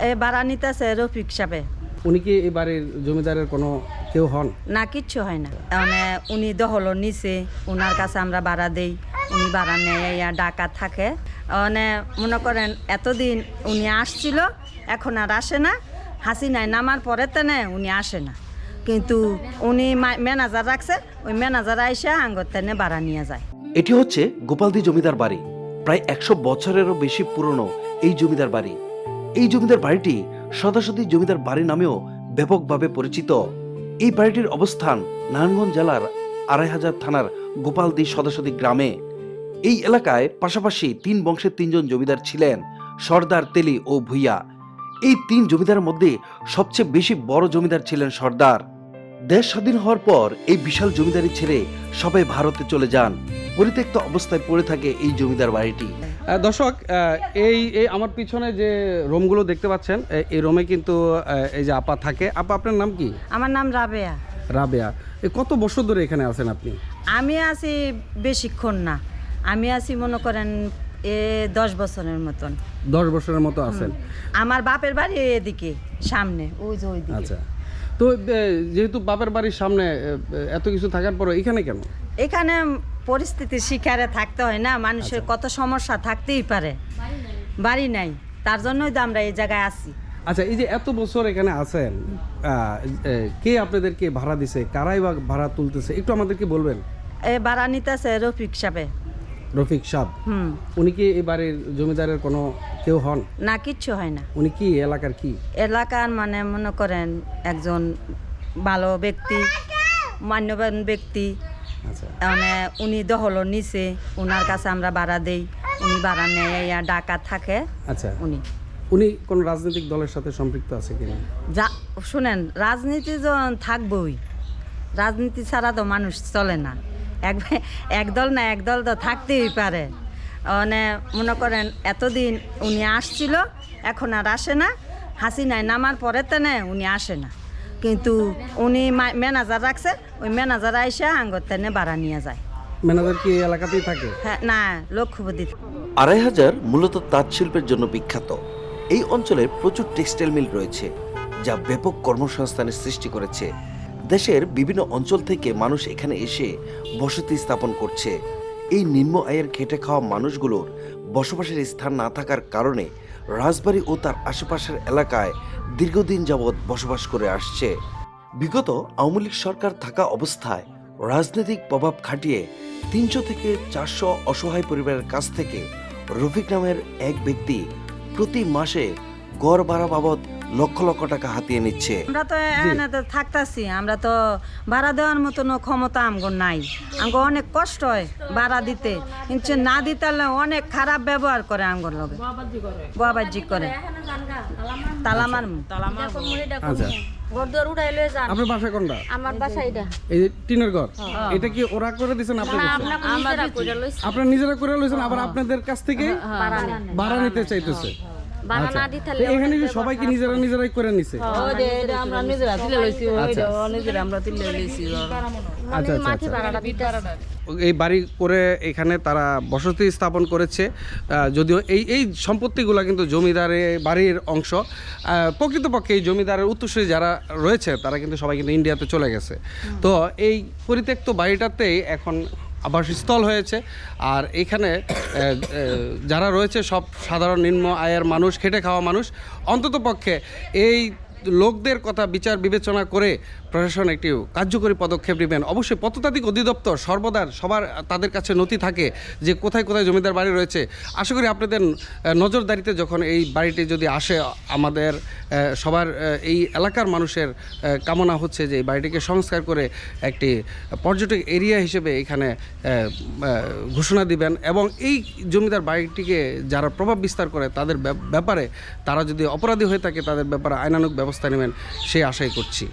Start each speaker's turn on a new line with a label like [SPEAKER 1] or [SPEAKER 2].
[SPEAKER 1] এ ভাড়া নিতেছে রফিক সাহেব।
[SPEAKER 2] উনি কি এই বাড়ির জমিদারের কোনো কেউ হন?
[SPEAKER 1] না, কিচ্ছু হয় না। মানে উনি দখল নিচে, ওনার কাছে আমরা ভাড়া দেই, উনি ভাড়া নেয়, ডাকা থাকে। মানে মনে করেন এতদিন উনি আসছিল, এখন আর আসে না। হাসিনায় নামার পরে তেনে উনি আসে না, কিন্তু উনি ম্যানেজার রাখছে, ওই ম্যানেজার আইসা আঙ্গর তেনে ভাড়া নিয়ে যায়।
[SPEAKER 3] এটি হচ্ছে গোপালদি জমিদার বাড়ি। প্রায় 100 বছরেরও বেশি পুরনো এই জমিদার বাড়ি। এই জমিদার বাড়িটি সদাসদি জমিদার বাড়ি নামেও ব্যাপকভাবে পরিচিত। এই বাড়িটির অবস্থান নারায়ণগঞ্জ জেলার 2500 থানার গোপালদি সদাসদি গ্রামে। এই এলাকায় পাশাপাশি 3 বংশের 3 জন জমিদার ছিলেন, সর্দার, তেলি ও ভূঁইয়া। এই 3 জমিদারের মধ্যে সবচেয়ে বেশি বড় জমিদার ছিলেন সর্দার। দেশ স্বাধীন হওয়ার পর এই বিশাল জমিদারি ছেড়ে সবাই ভারতে চলে যান। পরিত্যক্ত অবস্থায় পড়ে থাকে এই জমিদার বাড়িটি।
[SPEAKER 2] দর্শক, এই আমার পিছনে যে রুমগুলো দেখতে পাচ্ছেন, এই রুমে কিন্তু এই যে আপা থাকে। আপা, আপনার নাম কি?
[SPEAKER 1] আমার নাম রাবেয়া।
[SPEAKER 2] রাবেয়া, কত বছর ধরে এখানে আছেন আপনি?
[SPEAKER 1] আমি আছি বেশিক্ষণ না, আমি আছি মনে করেন 10 বছরের মতন।
[SPEAKER 2] 10 বছরের মতো আছেন।
[SPEAKER 1] আমার বাপের বাড়ি এদিকে সামনে, ওই যে ওই দিকে।
[SPEAKER 2] আচ্ছা, তো যেহেতু বাপের বাড়ির সামনে এত কিছু থাকার পর এখানে কেন?
[SPEAKER 1] এখানে পরিস্থিতির শিকারে থাকতে হয় না, মানুষের কত সমস্যা থাকতেই পারে, বাড়ি নাই, তার জন্যই তো আমরা এই জায়গায় আছি।
[SPEAKER 2] আচ্ছা, এই যে এত বছর এখানে আছেন, কে আপনাদেরকে ভাড়া দিছে, কারাই বা ভাড়া তুলতেছে, একটু আমাদেরকে বলবেন।
[SPEAKER 1] এ ভাড়া নিতেছে রফিক সাহেব।
[SPEAKER 2] রফিক সাহেব, উনি কি এই বাড়ির জমিদারের কোনো কেউ হন?
[SPEAKER 1] না, কিচ্ছু হয় না।
[SPEAKER 2] উনি কি এলাকার কি?
[SPEAKER 1] এলাকার মানে মনে করেন একজন ভালো ব্যক্তি, মান্যবান ব্যক্তি।
[SPEAKER 2] আচ্ছা,
[SPEAKER 1] মানে উনি দখল নিচে, ওনার কাছে আমরা ভাড়া দেই, উনি ভাড়া নেয়, ডাকা থাকে।
[SPEAKER 2] আচ্ছা,
[SPEAKER 1] উনি
[SPEAKER 2] কোন রাজনৈতিক দলের সাথে সম্পৃক্ত আছে কিনা?
[SPEAKER 1] যা শুনেন, রাজনীতি যখন থাকবই, রাজনীতি ছাড়া তো মানুষ চলে না। এক দল না এক দল তো থাকতেই পারে। মানে মনে করেন এতদিন উনি আসছিল, এখন আর আসে না। হাসিনায় নামার পরে তেনে উনি আসে না, কিন্তু উনি ম্যানেজার রাখছে, ওই ম্যানেজার আইসা আঙ্গর তেনে ভাড়া নিয়ে যায়।
[SPEAKER 2] ম্যানেজার কি এলাকাতেই থাকে?
[SPEAKER 1] হ্যাঁ, না, লক্ষ্যপতি।
[SPEAKER 3] 2500 মূলত তাঁত শিল্পের জন্য বিখ্যাত। এই অঞ্চলে প্রচুর টেক্সটাইল মিল রয়েছে, যা ব্যাপক কর্মসংস্থানের সৃষ্টি করেছে। দেশের বিভিন্ন অঞ্চল থেকে মানুষ এখানে এসে বসতি স্থাপন করছে। এই নিম্ন আয়ের খেটে খাওয়া মানুষগুলোর বসবাসের স্থান না থাকার কারণে রাজবাড়ী ও তার আশেপাশের এলাকায় দীর্ঘদিন যাবৎ বসবাস করে আসছে। বিগত আওয়ামী লীগ সরকার থাকা অবস্থায় রাজনৈতিক প্রভাব খাটিয়ে 300 থেকে 400 অসহায় পরিবারের কাছ থেকে রফিক নামের এক ব্যক্তি প্রতি মাসে গড় ভাড়া বাবদ লক্ষ লক্ষ টাকা হাতিয়ে নিচ্ছে।
[SPEAKER 1] আমরা তো এখানে তো থাকতাছি, আমরা তো ভাড়া দেওয়ার মতন ক্ষমতা আমগো নাই। আমগো অনেক কষ্ট হয় ভাড়া দিতে, কিন্তু না দিতে হলে অনেক খারাপ ব্যবহার করে আমগোর লগে, বাবাজি করে তালামার।
[SPEAKER 2] আচ্ছা, আপনার বাসা কোনটা?
[SPEAKER 4] আমার বাসা এটা।
[SPEAKER 2] এই যে টিনের ঘর, এটা কি ওরা করে দিয়েছেন আপনাদের? আপনারা নিজেরা করে লইছেন, আবার আপনাদের কাছ থেকে ভাড়া নিতে চাইতেছে। আচ্ছা, তো এখানে কি সবাই কি নিজেরাই করে নিছে? আচ্ছা, এই বাড়ি করে এখানে তারা বসতি স্থাপন করেছে। যদিও এই সম্পত্তিগুলো কিন্তু জমিদারের বাড়ির অংশ। প্রকৃতপক্ষে এই জমিদারের উত্তরসূরি যারা রয়েছে তারা কিন্তু সবাই কিন্তু ইন্ডিয়াতে চলে গেছে। তো এই পরিত্যক্ত বাড়িটাতেই এখন আবাসস্থল হয়েছে। আর এখানে যারা রয়েছে সব সাধারণ নিম্ন আয়ের মানুষ, খেটে খাওয়া মানুষ। অন্ততপক্ষে এই লোকদের কথা বিচার বিবেচনা করে প্রশাসন একটি কার্যকরী পদক্ষেপ নেবেন। অবশ্যই প্রত্নতাত্ত্বিক অধিদপ্তর সর্বদা তাদের কাছে নথি থাকে যে কোথায় কোথায় জমিদার বাড়ি রয়েছে। আশা করি আপনাদের নজরদারিতে যখন এই বাড়িটি যদি আসে, আমাদের সবার এই এলাকার মানুষের কামনা হচ্ছে যে এই বাড়িটিকে সংস্কার করে একটি পর্যটক এরিয়া হিসেবে এখানে ঘোষণা দিবেন, এবং এই জমিদার বাড়িটিকে যারা প্রভাব বিস্তার করে তাদের ব্যাপারে, তারা যদি অপরাধী হয়ে থাকে তাদের ব্যাপারে আইনানুগ ব্যবস্থা নেবেন, সেই আশাই করছি।